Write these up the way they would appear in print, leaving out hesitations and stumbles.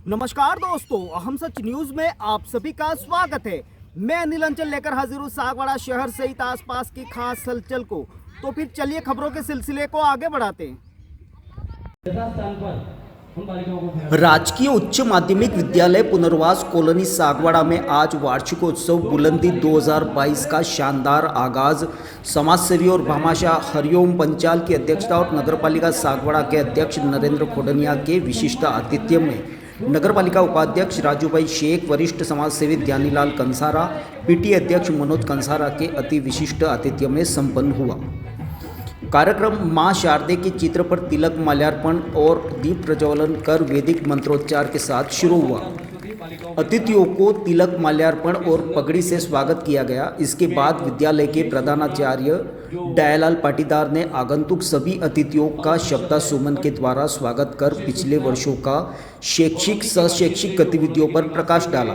नमस्कार दोस्तों, हम सच न्यूज में आप सभी का स्वागत है। मैं अनिल अंचल लेकर हाजिर हूँ सागवाड़ा शहर सहित आसपास की खास हलचल को। तो फिर चलिए खबरों के सिलसिले को आगे बढ़ाते हैं। राजकीय उच्च माध्यमिक विद्यालय पुनर्वास कॉलोनी सागवाड़ा में आज वार्षिकोत्सव बुलंदी 2022 का शानदार आगाज समाजसेवी और भामाशाह हरिओम पंचाल की अध्यक्षता और नगरपालिका सागवाड़ा के अध्यक्ष नरेंद्र खोडनिया के विशिष्ट आतिथ्य में नगरपालिका उपाध्यक्ष राजूभाई शेख, वरिष्ठ समाजसेवी ध्यानीलाल कंसारा, पीटी अध्यक्ष मनोज कंसारा के अति विशिष्ट आतिथ्य में संपन्न हुआ। कार्यक्रम मां शारदे के चित्र पर तिलक माल्यार्पण और दीप प्रज्वलन कर वैदिक मंत्रोच्चार के साथ शुरू हुआ। अतिथियों को तिलक माल्यार्पण और पगड़ी से स्वागत किया गया। इसके बाद विद्यालय के प्रधानाचार्य दयालाल पाटीदार ने आगंतुक सभी अतिथियों का शब्दासुमन के द्वारा स्वागत कर पिछले वर्षों का शैक्षिक शैक्षिक गतिविधियों पर प्रकाश डाला।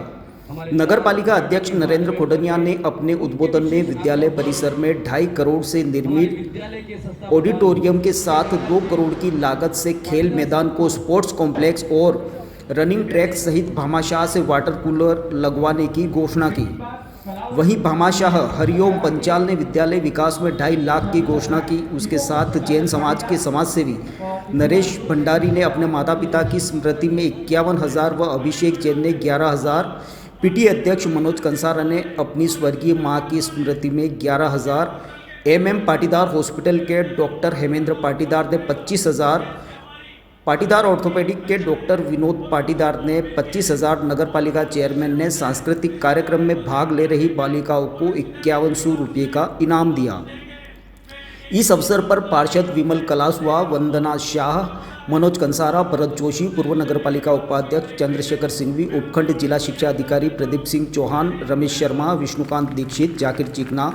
नगरपालिका अध्यक्ष नरेंद्र खोडनिया ने अपने उद्बोधन में विद्यालय परिसर में 2.5 करोड़ से निर्मित ऑडिटोरियम के साथ 2 करोड़ की लागत से खेल मैदान को स्पोर्ट्स कॉम्प्लेक्स और रनिंग ट्रैक सहित भामाशाह से वाटर कूलर लगवाने की घोषणा की। वहीं भामाशाह हरिओम पंचाल ने विद्यालय विकास में 2.5 लाख की घोषणा की। उसके साथ जैन समाज के समाजसेवी नरेश भंडारी ने अपने माता पिता की स्मृति में 51,000 व अभिषेक जैन ने 11,000, पीटी अध्यक्ष मनोज कंसारा ने अपनी स्वर्गीय मां की स्मृति में 11,000, एमएम पाटीदार हॉस्पिटल के डॉक्टर हेमेंद्र पाटीदार ने 25,000, पाटीदार ऑर्थोपेडिक के डॉक्टर विनोद पाटीदार ने 25,000, नगरपालिका चेयरमैन ने सांस्कृतिक कार्यक्रम में भाग ले रही बालिकाओं को 5100 रुपये का इनाम दिया। इस अवसर पर पार्षद विमल कलासवा, वंदना शाह, मनोज कंसारा, भरत जोशी, पूर्व नगरपालिका उपाध्यक्ष चंद्रशेखर सिंघवी, उपखंड जिला शिक्षा अधिकारी प्रदीप सिंह चौहान, रमेश शर्मा, विष्णुकांत दीक्षित, जाकिर चिकना,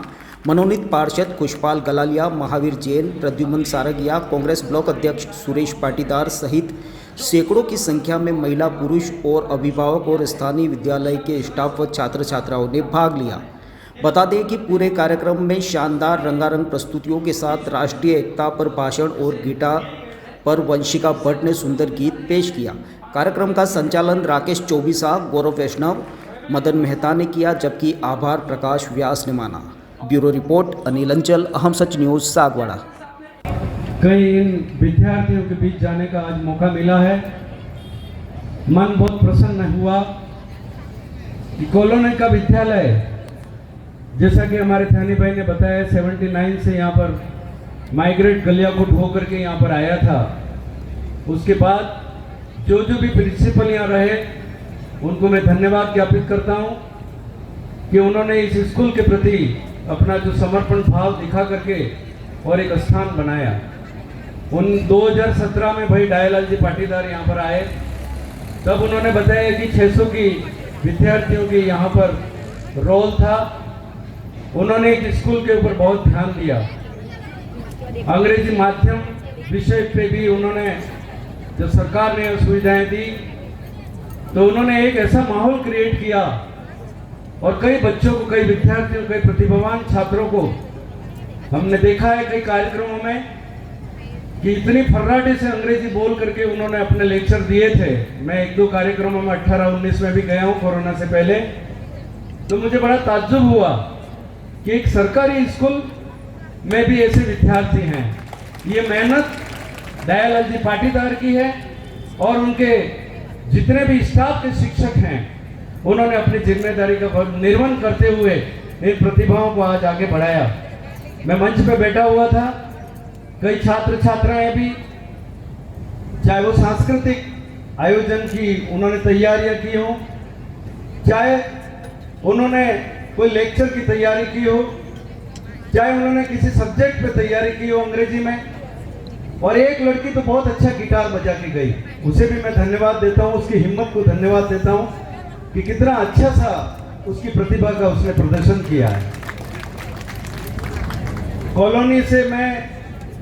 मनोनीत पार्षद खुशपाल गलालिया, महावीर जैन, प्रद्युमन सारगिया, कांग्रेस ब्लॉक अध्यक्ष सुरेश पाटीदार सहित सैकड़ों की संख्या में महिला, पुरुष और अभिभावक और स्थानीय विद्यालय के स्टाफ व छात्र छात्राओं ने भाग लिया। बता दें कि पूरे कार्यक्रम में शानदार रंगारंग प्रस्तुतियों के साथ राष्ट्रीय एकता पर भाषण और गीता पर वंशिका भट्ट ने सुंदर गीत पेश किया। कार्यक्रम का संचालन राकेश चौबीसा, गौरव वैष्णव, मदन मेहता ने किया, जबकि आभार प्रकाश व्यास ने माना। ब्यूरो रिपोर्ट अनिल अंचल, अहम सच न्यूज सागवाड़ा। कई इन विद्यार्थियों के बीच जाने का आज मौका मिला है। मन बहुत प्रसन्न हुआ कि कॉलोनी का विद्यालय, जैसा कि हमारे थानी भाई ने बताया, 79 से यहाँ पर माइग्रेट गलियाकोट होकर के यहाँ पर आया था। उसके बाद जो भी प्रिंसिपल यहाँ रहे उनको मैं धन्यवाद ज्ञापित करता हूँ कि उन्होंने इस स्कूल के प्रति अपना जो समर्पण भाव दिखा करके और एक स्थान बनाया। उन 2017 में भाई दयालाल जी पाटीदार यहाँ पर आए, तब उन्होंने बताया कि 600 की विद्यार्थियों की यहाँ पर रोल था। उन्होंने इस स्कूल के ऊपर बहुत ध्यान दिया। अंग्रेजी माध्यम विषय पे भी उन्होंने, जब सरकार ने सुविधाएं दी तो उन्होंने एक ऐसा माहौल क्रिएट किया और कई बच्चों को, कई विद्यार्थियों, कई प्रतिभावान छात्रों को हमने देखा है कई कार्यक्रमों में कि इतनी फर्राटे से अंग्रेजी बोल करके उन्होंने अपने लेक्चर दिए थे। मैं 1-2 कार्यक्रमों में 18-19 में भी गया हूँ कोरोना से पहले, तो मुझे बड़ा ताज्जुब हुआ कि एक सरकारी स्कूल में भी ऐसे विद्यार्थी हैं। ये मेहनत दयालाल जी पाटीदार की है और उनके जितने भी स्टाफ के शिक्षक हैं, उन्होंने अपनी जिम्मेदारी का निर्वहन करते हुए इन प्रतिभाओं को आज आगे बढ़ाया। मैं मंच पे बैठा हुआ था, कई छात्र छात्राएं भी, चाहे वो सांस्कृतिक आयोजन की उन्होंने तैयारियां की हो, चाहे उन्होंने कोई लेक्चर की तैयारी की हो, चाहे उन्होंने किसी सब्जेक्ट पे तैयारी की हो अंग्रेजी में, और एक लड़की तो बहुत अच्छा गिटार बजा के गई, उसे भी मैं धन्यवाद देता हूँ, उसकी हिम्मत को धन्यवाद देता हूँ कि कितना अच्छा सा उसकी प्रतिभा का उसने प्रदर्शन किया है। कॉलोनी से मैं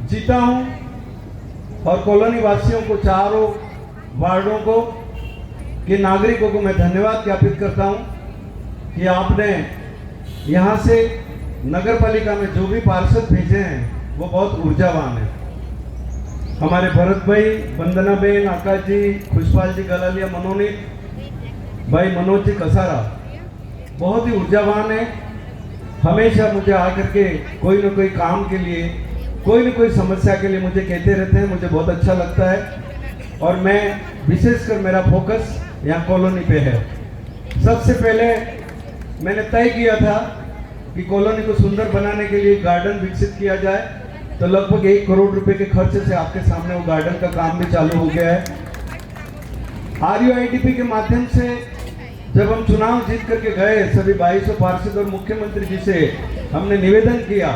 जीता हूँ और कॉलोनी वासियों को, चारों वार्डों को, के नागरिकों को मैं धन्यवाद ज्ञापित करता हूँ कि आपने यहाँ से नगर पालिका में जो भी पार्षद भेजे हैं वो बहुत ऊर्जावान है। हमारे भरत भाई, वंदना बेन, आकाश जी, खुशपाल जी गलालिया, मनोनीत भाई, मनोज जी कसारा बहुत ही ऊर्जावान है। हमेशा मुझे आकर के कोई न कोई काम के लिए, कोई न कोई समस्या के लिए मुझे कहते रहते हैं। मुझे बहुत अच्छा लगता है और मैं विशेषकर मेरा फोकस यहाँ कॉलोनी पे है। सबसे पहले मैंने तय किया था कि कॉलोनी को सुंदर बनाने के लिए गार्डन विकसित किया जाए, तो लगभग 1 करोड़ रुपए के खर्च से आपके सामने वो गार्डन का काम भी चालू हो गया है। RUIDP के माध्यम से जब हम चुनाव जीत करके गए, सभी 2200 पार्षद और मुख्यमंत्री जी से हमने निवेदन किया,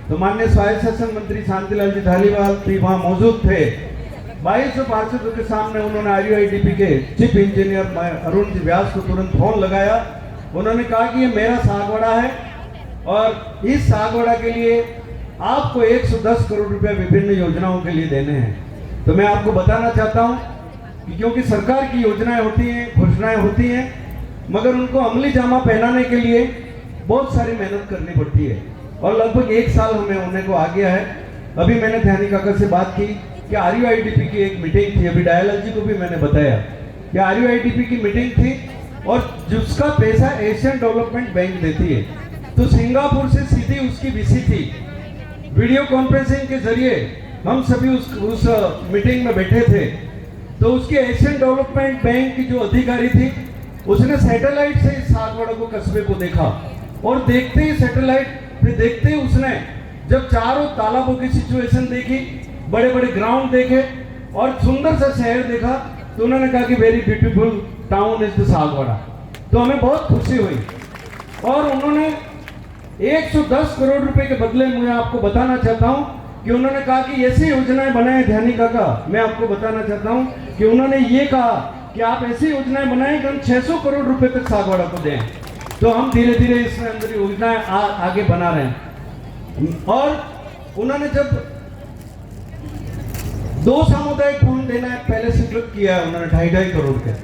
तो माननीय स्वायत्त शासन मंत्री शांतिलाल जी धालीवाल भी वहां मौजूद थे। 2200 पार्षदों के सामने उन्होंने RUIDP के चीफ इंजीनियर अरुण जी व्यास को तुरंत फोन लगाया। उन्होंने कहा कि ये मेरा सागवाड़ा है और इस सागवाड़ा के लिए आपको 110 करोड़ रुपए विभिन्न योजनाओं के लिए देने हैं। तो मैं आपको बताना चाहता हूं कि क्योंकि सरकार की योजनाएं होती हैं, घोषणाएं होती हैं, मगर उनको अमली जामा पहनाने के लिए बहुत सारी मेहनत करनी पड़ती है और लगभग 1 साल हमें होने को आ गया है। अभी मैंने ध्यानी काका से बात की कि RUIDP की एक मीटिंग थी, अभी दयालाल जी को भी मैंने बताया कि RUIDP की मीटिंग थी और जिसका पैसा एशियन डेवलपमेंट बैंक देती है, तो सिंगापुर से सीधी उसकी VC थी। वीडियो कॉन्फ्रेंसिंग के जरिए हम सभी उस मीटिंग में बैठे थे, तो उसके एशियन डेवलपमेंट बैंक की जो अधिकारी थी, उसने सैटेलाइट से इस सागवाड़ा को कस्बे को देखा और देखते ही सैटेलाइट पे देखते ही उसने जब चारों तालाबों की सिचुएशन देखी, बड़े बड़े ग्राउंड देखे और सुंदर सा शहर देखा, तो उन्होंने कहा कि very beautiful town is the Sagwara. तो हमें बहुत खुशी हुई और उन्होंने 110 करोड़ रुपए के बदले, मैं आपको बताना चाहता हूं कि उन्होंने कहा कि ऐसी योजनाएं बनाएं। ध्यानी काका, मैं आपको बताना चाहता हूं कि उन्होंने ये कहा कि आप ऐसी योजनाएं बनाएं कि हम 600 करोड़ रुपए तक सागवाड़ा को दें। तो हम धीरे धीरे इसमें अंदर योजनाएं आगे बना रहे हैं। और उन्होंने जब 2 सामुदायिक भवन देना है पहले स्वीकृत किया है, उन्होंने 2.5 करोड़ के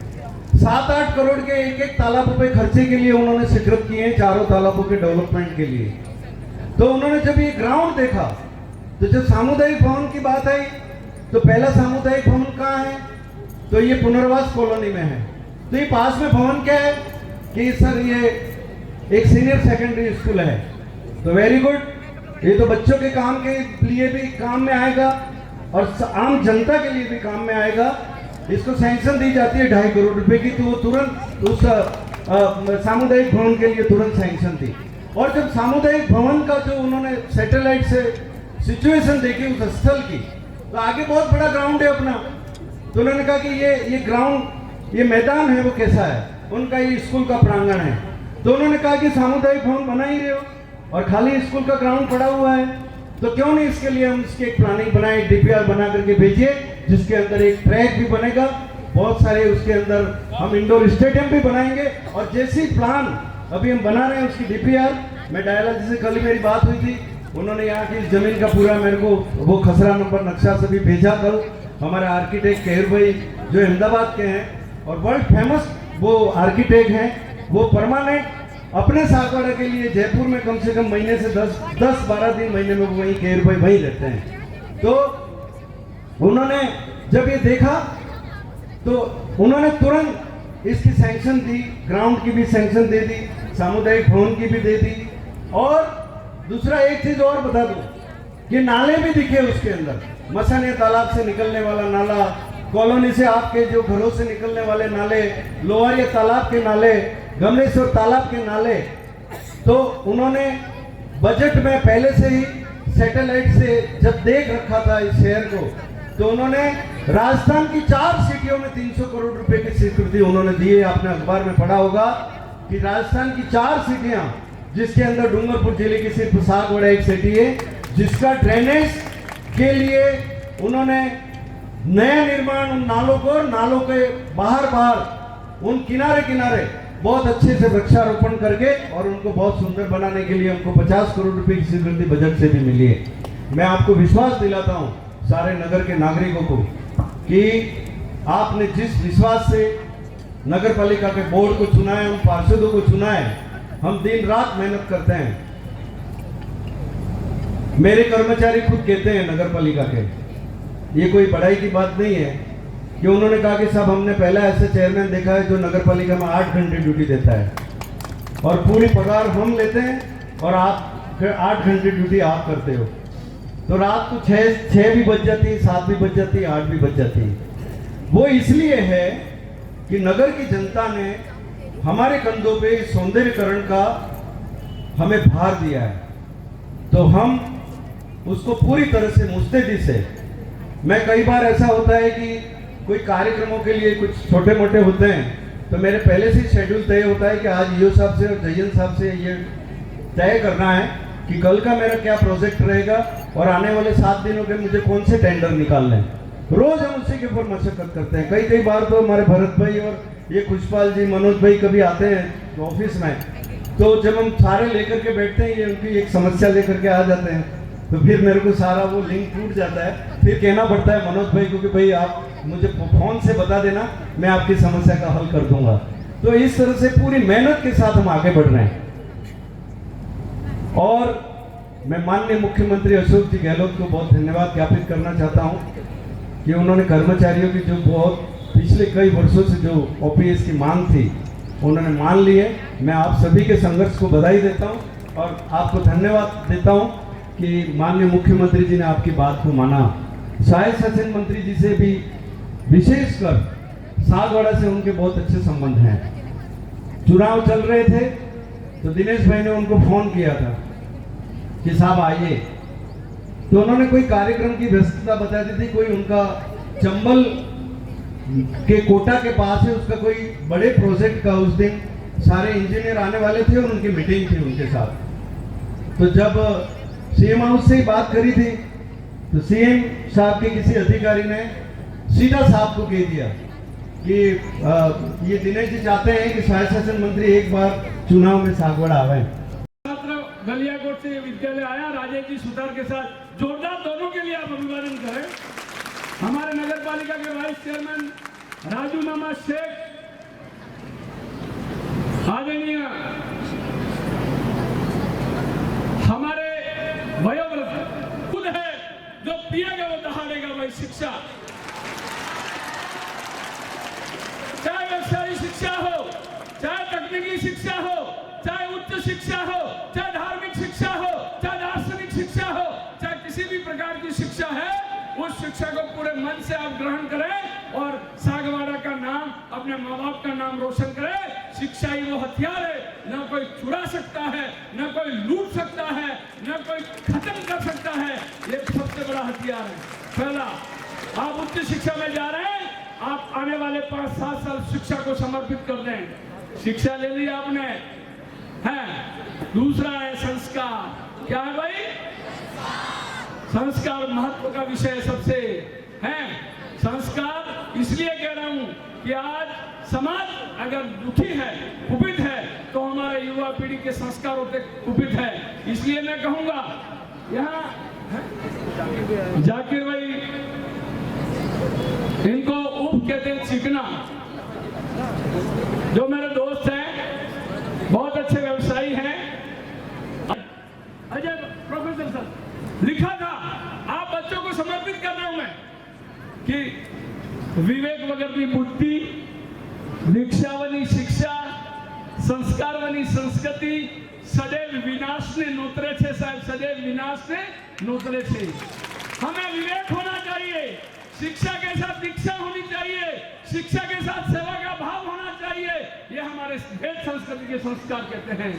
7-8 करोड़ के एक तालाबों पे खर्चे के लिए उन्होंने स्वीकृत किए हैं, 4 तालाबों के डेवलपमेंट के लिए। तो उन्होंने जब ये ग्राउंड देखा, तो जब सामुदायिक भवन की बात आई, तो पहला सामुदायिक भवन कहाँ है, तो ये पुनर्वास कॉलोनी में है। तो ये पास में भवन क्या है कि सर ये एक सीनियर सेकेंडरी स्कूल है। तो वेरी गुड, ये तो बच्चों के काम के लिए भी काम में आएगा और आम जनता के लिए भी काम में आएगा। इसको सैंक्शन दी जाती है 2.5 करोड़ रुपए की, तो वो तुरंत उस सामुदायिक भवन के लिए तुरंत सैंक्शन थी। और जब सामुदायिक भवन का जो उन्होंने सैटेलाइट से सिचुएशन देखी उस स्थल की, तो आगे बहुत बड़ा ग्राउंड है अपना। तो उन्होंने कहा कि ये ग्राउंड, ये मैदान है वो कैसा है, उनका ये स्कूल का प्रांगण है। तो उन्होंने कहा कि सामुदायिक भवन बना ही रहे हो और खाली स्कूल का ग्राउंड पड़ा हुआ है, तो क्यों नहीं इसके लिए हम इसकी एक प्लानिंग बनाए, DPR बना करके भेजिए, जिसके अंदर एक ट्रैक भी बनेगा, बहुत सारे उसके अंदर हम इंडोर स्टेडियम भी बनाएंगे। और जैसी प्लान अभी हम बना रहे हैं उसकी DPR, मैं दयालाल जी से कल मेरी बात हुई थी, उन्होंने यहाँ की जमीन का पूरा मेरे को वो खसरा नंबर नक्शा से भी भेजा कल। हमारे आर्किटेक्ट कहर भाई जो अहमदाबाद के हैं और वर्ल्ड फेमस वो आर्किटेक्ट हैं, वो परमानेंट अपने सागवाड़ा के लिए जयपुर में कम से कम महीने से 10-12 दिन महीने में वहीं कहर भाई वहीं रहते हैं। तो उन्होंने जब ये देखा तो उन्होंने तुरंत इसकी सैंक्शन दी, ग्राउंड की भी सैंक्शन दे दी, सामुदायिक भवन की भी दे दी। और दूसरा एक चीज और बता दूं कि नाले भी दिखे उसके अंदर, मसानिया तालाब से निकलने वाला नाला, कॉलोनी से आपके जो घरों से निकलने वाले नाले, लोहारिया तालाब के नाले, गमलेश्वर तालाब के नाले। तो उन्होंने बजट में पहले से ही सैटेलाइट से जब देख रखा था इस शहर को, तो उन्होंने राजस्थान की 4 सिटियों में 300 करोड़ रुपए की स्वीकृति उन्होंने दी है। आपने अखबार में पढ़ा होगा कि राजस्थान की 4 सिटियां, जिसके अंदर डूंगरपुर जिले की सिर्फ सागवाड़ा एक सिटी है, जिसका ड्रेनेज के लिए उन्होंने नया निर्माण, उन नालों के बाहर उन किनारे बहुत अच्छे से वृक्षारोपण करके और उनको बहुत सुंदर बनाने के लिए हमको 50 करोड़ रुपए की स्वीकृति बजट से भी मिली है। मैं आपको विश्वास दिलाता हूं सारे नगर के नागरिकों को कि आपने जिस विश्वास से नगर पालिका के बोर्ड को चुना है, उन पार्षदों को चुना है, हम दिन रात मेहनत करते हैं। मेरे कर्मचारी खुद कहते हैं नगर पालिका के ये कोई बड़ाई की बात नहीं है कि उन्होंने कहा कि साहब हमने पहला ऐसा चेयरमैन देखा है जो नगर पालिका में 8 घंटे ड्यूटी देता है और पूरी पगार हम लेते हैं और आप फिर 8 घंटे ड्यूटी आप करते हो, तो रात को 6 भी बज जाती, 7 भी बज जाती, 8 भी बज जाती। वो इसलिए है कि नगर की जनता ने हमारे कंधों पे सौंदर्यीकरण का हमें भार दिया है, तो हम उसको पूरी तरह से मुस्तैदी से, मैं कई बार ऐसा होता है कि कोई कार्यक्रमों के लिए कुछ छोटे मोटे होते हैं तो मेरे पहले से शेड्यूल तय होता है कि आज ईओ साहब से और जयन साहब से ये तय करना है कि कल का मेरा क्या प्रोजेक्ट रहेगा और आने वाले 7 दिनों के मुझे कौन से टेंडर निकालने हैं। रोज हम उसी के ऊपर मशक्कत करते हैं। कई बार तो हमारे भरत भाई और ये खुशपाल जी, मनोज भाई कभी आते हैं ऑफिस में, तो जब हम सारे लेकर के बैठते हैं, ये उनकी एक समस्या लेकर के आ जाते हैं, तो फिर मेरे को सारा वो लिंक टूट जाता है। फिर कहना पड़ता है मनोज भाई को कि भाई आप मुझे फोन से बता देना, मैं आपकी समस्या का हल कर दूंगा। तो इस तरह से पूरी मेहनत के साथ हम आगे बढ़ रहे हैं। और मैं माननीय मुख्यमंत्री अशोक जी गहलोत को बहुत धन्यवाद ज्ञापित करना चाहता हूं कि उन्होंने कर्मचारियों की जो बहुत पिछले कई वर्षों से जो ओपीएस की मांग थी उन्होंने मान ली है। मैं आप सभी के संघर्ष को बधाई देता हूं और आपको धन्यवाद देता हूं कि माननीय मुख्यमंत्री जी ने आपकी बात को माना। सहायक शासन मंत्री जी से भी विशेषकर सागवाड़ा से उनके बहुत अच्छे संबंध हैं। चुनाव चल रहे थे तो दिनेश भाई ने उनको फोन किया था कि साहब आइए, तो उन्होंने कोई कार्यक्रम की व्यस्तता बता दी थी, कोई उनका चंबल के कोटा के पास है, उसका कोई बड़े प्रोजेक्ट का उस दिन सारे इंजीनियर आने वाले थे और उनकी मीटिंग थी उनके साथ। तो जब सीएम हाउस से ही बात करी थी तो सीएम साहब के किसी अधिकारी ने सीधा साहब को कह दिया कि ये दिनेश जी चाहते हैं कि सहायक शासन मंत्री एक बार चुनाव में सागवाड़ा आवे। छात्र गलियाकोट से विद्यालय आया, राजेश जी सुतार के साथ जोरदार दोनों के लिए आप अभिवादन करें। हमारे नगर पालिका के वाइस चेयरमैन राजू मामा शेख, आदरणीय हमारे वयोवृद्ध खुद है जो पिएगा वो दहाड़ेगा भाई शिक्षा, चाहे व्यवसायिक शिक्षा हो, चाहे तकनीकी शिक्षा हो, चाहे उच्च शिक्षा हो, चाहे धार्मिक शिक्षा हो, चाहे दार्शनिक शिक्षा हो, चाहे किसी भी प्रकार की शिक्षा है, उस शिक्षा को पूरे मन से आप ग्रहण करें और सागवाड़ा का नाम, अपने माँ बाप का नाम रोशन करें। शिक्षा ही वो हथियार है, ना कोई चुरा सकता है, ना कोई लूट सकता है, ना कोई खत्म कर सकता है। ये सबसे बड़ा हथियार है। पहला, आप उच्च शिक्षा में जा रहे हैं, आप आने वाले 5-7 साल शिक्षा को समर्पित कर दें। शिक्षा ले ली आपने, है। दूसरा है संस्कार। क्या है भाई? संस्कार महत्व का विषय सबसे है। संस्कार इसलिए कह रहा हूं कि आज समाज अगर दुखी है, कुपित है, तो हमारे युवा पीढ़ी के संस्कारों पे कुपित है। इसलिए मैं कहूंगा, यहाँ जाकिर भाई, इनको उप कहते हैं चिकना, जो मेरे दोस्त हैं, बहुत अच्छे व्यवसायी हैं। अजय प्रोफेसर सर लिखा था, आप बच्चों को समर्पित कर रहा हूं मैं कि विवेक वगैरह बुद्धि, दीक्षावनी शिक्षा, संस्कारवनी संस्कृति, सदैव विनाश ने नोतरे छे। साहब, सदैव विनाश ने नोतरे छे। हमें विवेक होना चाहिए, शिक्षा के साथ दीक्षा होनी चाहिए, शिक्षा के साथ सेवा का भाव होना चाहिए। ये हमारे वेद संस्कृति के संस्कार कहते हैं।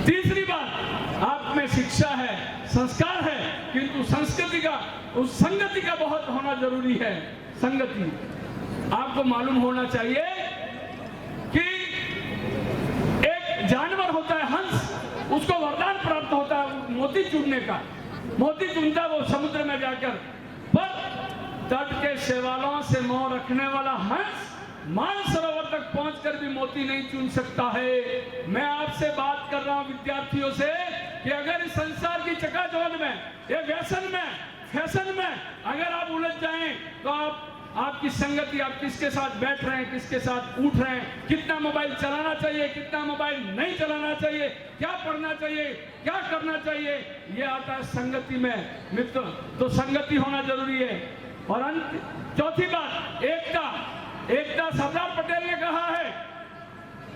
तीसरी बात, आप में शिक्षा है, संस्कार है, किंतु संस्कृति का, उस संगति का बहुत होना जरूरी है। संगति आपको मालूम होना चाहिए कि एक जानवर होता है हंस, उसको वरदान प्राप्त होता है मोती चुनने का। मोती चुनता वो समुद्र में जाकर, पर तट के शैवालों से मोह रखने वाला हंस मानसरोवर तक पहुंचकर भी मोती नहीं चुन सकता है। मैं आपसे बात कर रहा हूं विद्यार्थियों से कि अगर इस संसार की चकाचौंध में, ये व्यसन में, फैशन में अगर आप उलझ जाएं तो आप आपकी संगति, आप किसके साथ बैठ रहे हैं, किसके साथ उठ रहे हैं, कितना मोबाइल चलाना चाहिए, कितना मोबाइल नहीं चलाना चाहिए, क्या पढ़ना चाहिए, क्या करना चाहिए, ये आता है संगति में मित्र। तो संगति होना जरूरी है। और अंत चौथी बात, एकता। एकता सरदार पटेल ने कहा है,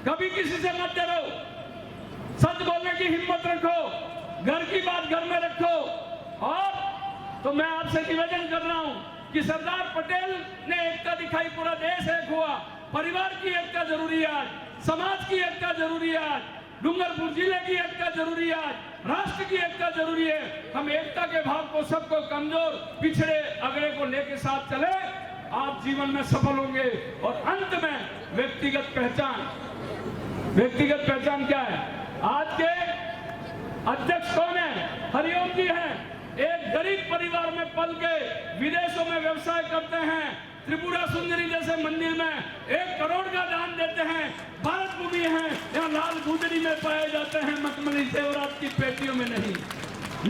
कभी किसी से मत डरो, सच बोलने की हिम्मत रखो, घर की बात घर में रखो। और तो मैं आपसे निवेदन कर रहा हूं कि सरदार पटेल ने एकता दिखाई, पूरा देश एक हुआ। परिवार की एकता जरूरी है आज, समाज की एकता जरूरी है आज, डूंगरपुर जिले की एकता जरूरी है आज, राष्ट्र की एकता जरूरी है। हम एकता के भाव को, सबको, कमजोर, पिछड़े, अगड़े को लेके साथ चले, आप जीवन में सफल होंगे। और अंत में व्यक्तिगत पहचान। व्यक्तिगत पहचान क्या है? आज के अध्यक्ष कौन है? हरिओम जी हैं। एक गरीब परिवार में पल के विदेशों में व्यवसाय करते हैं, त्रिपुरा सुंदरी जैसे मंदिर में 1 करोड़ का दान देते हैं। भारत भूमि है, यहाँ लाल गुदड़ी में पाए जाते हैं, मखमली जेवरात की पेटियों में नहीं।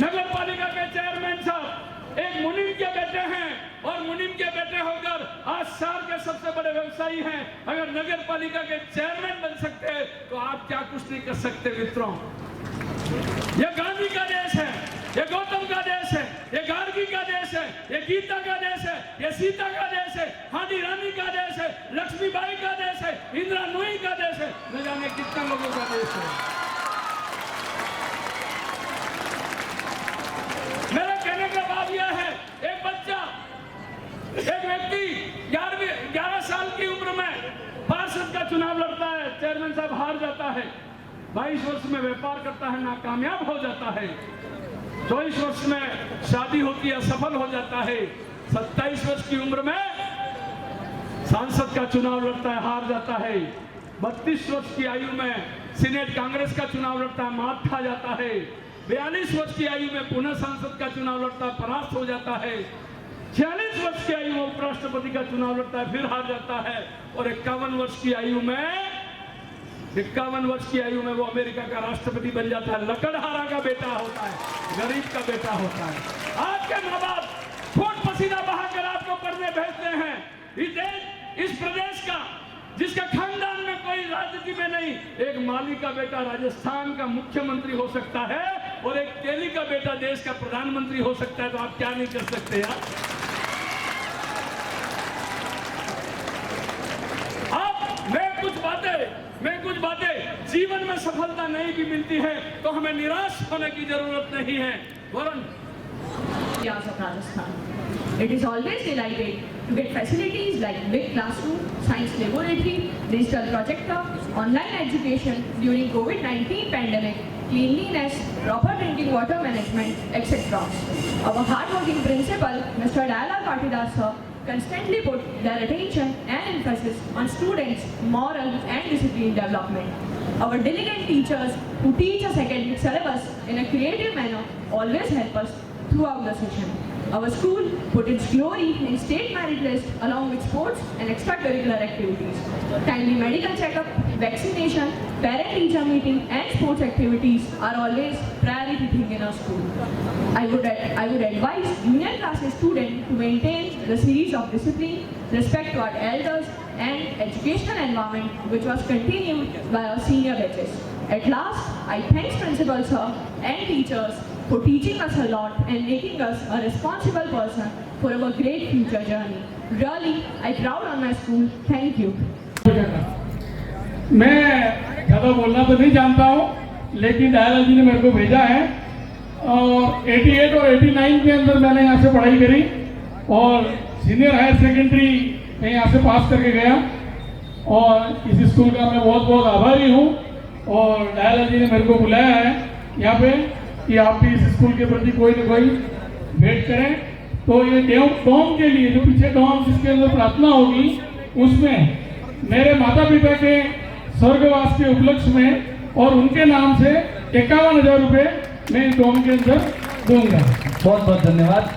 नगर पालिका के चेयरमैन साहब एक मुनीम के बेटे हैं, और मुनीम के बेटे होकर आज शहर के सबसे बड़े व्यवसायी हैं। अगर नगर पालिका के चेयरमैन बन सकते हैं तो आप क्या कुछ नहीं कर सकते मित्रों। ये गांधी का देश है, ये गौतम का देश है, ये गार्गी का देश है, ये गीता का देश है, ये सीता का देश है, हादी रानी का देश है, लक्ष्मीबाई का देश है, इंदिरा नूई का देश है, न जाने कितने लोगों का देश है। मेरा कहने का भाव यह है, एक बच्चा, एक व्यक्ति 11 साल की उम्र में पार्षद का चुनाव लड़ता है, चेयरमैन साहब हार जाता है। 22 वर्ष में व्यापार करता है, नाकामयाब हो जाता है। 24 वर्ष में शादी होती है, सफल हो जाता है। 27 वर्ष की उम्र में सांसद का चुनाव लड़ता है, हार जाता है। 32 वर्ष की आयु में सीनेट कांग्रेस का चुनाव लड़ता है, मात खा जाता है। 42 वर्ष की आयु में पुनः सांसद का चुनाव लड़ता है, परास्त हो जाता है। 46 वर्ष की आयु में उपराष्ट्रपति का चुनाव लड़ता है, फिर हार जाता है। और 51 वर्ष की आयु में वो अमेरिका का राष्ट्रपति बन जाता है। लकड़हारा का बेटा होता है, गरीब का बेटा होता है। आपके माँ बाप खून पसीना बहाकर आपको पढ़ने भेजते हैं। इस प्रदेश का, जिसके खानदान में कोई राजनीति में नहीं, एक माली का बेटा राजस्थान का मुख्यमंत्री हो सकता है, और एक तेली का बेटा देश का प्रधानमंत्री हो सकता है। तो आप क्या नहीं कर सकते यार? मैं कुछ बातें जीवन में सफलता नहीं भी मिलती है तो हमें निराश होने की जरूरत नहीं है। Varun, of Rajasthan. It is always delighted to get facilities like big classroom, science laboratory, digital projector, online education during COVID-19 pandemic, cleanliness, proper drinking water management, etc. Our hard-working principal, Mr. Dayal Patidar sir, constantly put their attention and emphasis on students' moral and discipline development. Our diligent teachers who teach us academic syllabus in a creative manner always help us throughout the session. Our school put its glory in state merit list along with sports and extracurricular activities. Timely medical checkup, vaccination, parent-teacher meeting and sports activities are always priority thing in our school. I would advise junior classes students to maintain the series of discipline, respect to our elders and educational environment which was continued by our senior batches. At last, I thank principal sir and teachers for teaching us a lot and making us a responsible person for our great future journey. Really, I proud on my school. Thank you. मैं ज़्यादा बोलना तो नहीं जानता हूँ, लेकिन दयाल जी ने मेरे को भेजा है और 88 और 89 के अंदर मैंने यहाँ से पढ़ाई करी और सीनियर हायर सेकेंडरी मैं यहाँ से पास करके गया और इस स्कूल का मैं बहुत बहुत आभारी हूँ। और दयाल जी ने मेरे को बुलाया है यहाँ पे कि आप भी इस स्कूल के प्रति कोई न कोई भेंट करें। तो ये डॉम के लिए जो पीछे डॉम जिसके अंदर प्रार्थना होगी उसमें मेरे माता पिता के स्वर्गवास के उपलक्ष्य में और उनके नाम से 51,000 रुपये मैं इस डॉम के अंदर दूंगा। बहुत बहुत धन्यवाद।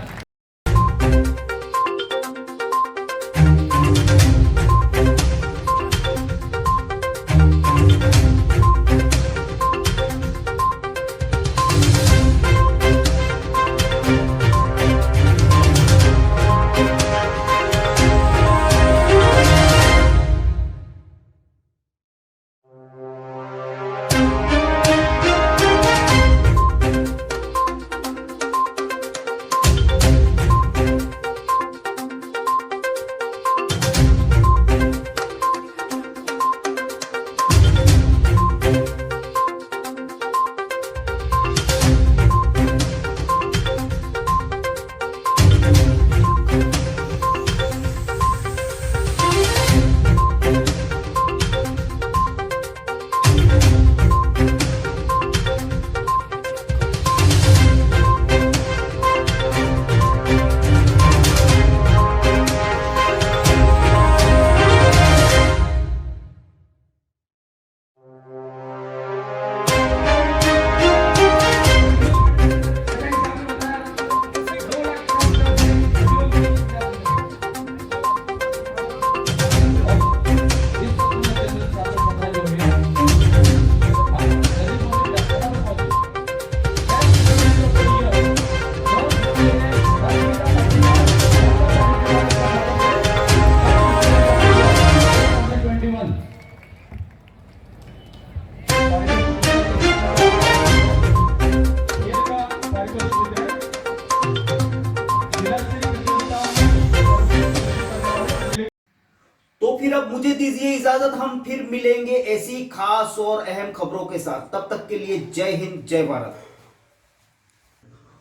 दीजिए इजाजत, हम फिर मिलेंगे ऐसी खास और अहम खबरों के साथ। तब तक के लिए जय हिंद, जय भारत।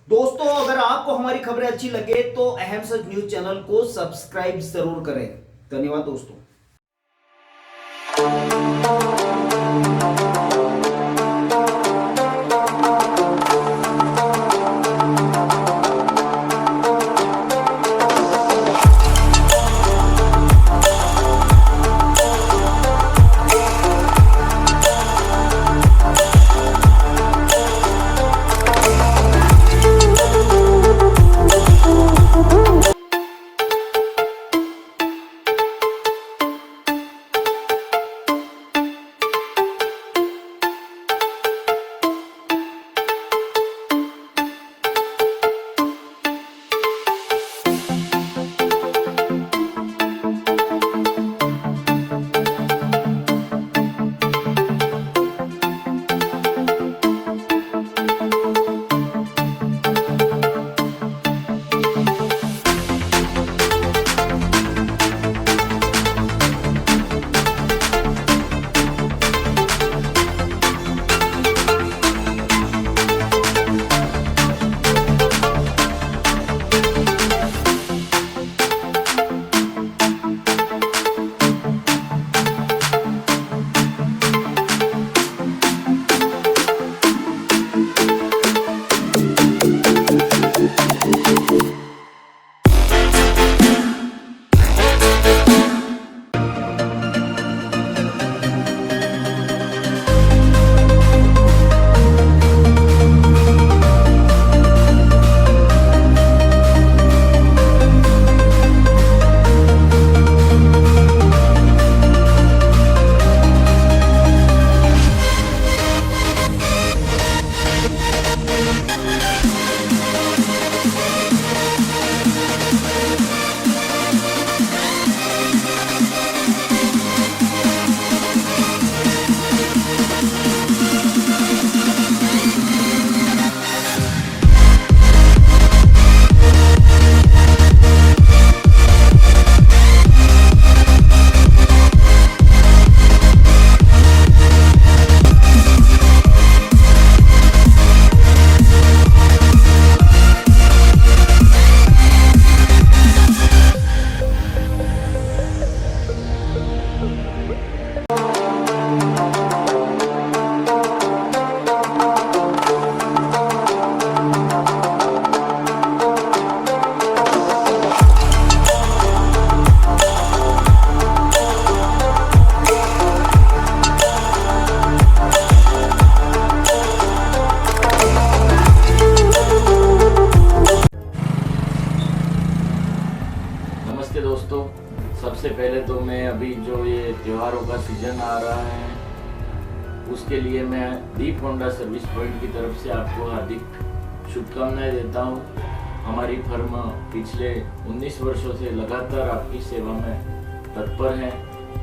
दोस्तों, अगर आपको हमारी खबरें अच्छी लगे तो अहम सच न्यूज चैनल को सब्सक्राइब जरूर करें। धन्यवाद दोस्तों। नमस्ते दोस्तों, सबसे पहले तो मैं अभी जो ये त्योहारों का सीजन आ रहा है उसके लिए मैं दीप होंडा सर्विस पॉइंट की तरफ से आपको हार्दिक शुभकामनाएं देता हूं। हमारी फर्म पिछले 19 वर्षों से लगातार आपकी सेवा में तत्पर है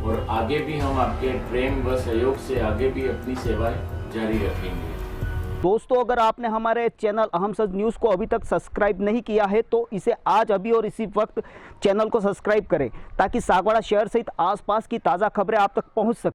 और आगे भी हम आपके प्रेम व सहयोग से आगे भी अपनी सेवाएं जारी रखेंगे। दोस्तों, अगर आपने हमारे चैनल अहम सच न्यूज़ को अभी तक सब्सक्राइब नहीं किया है तो इसे आज अभी और इसी वक्त चैनल को सब्सक्राइब करें ताकि सागवाड़ा शहर सहित आसपास की ताज़ा खबरें आप तक पहुंच सकें।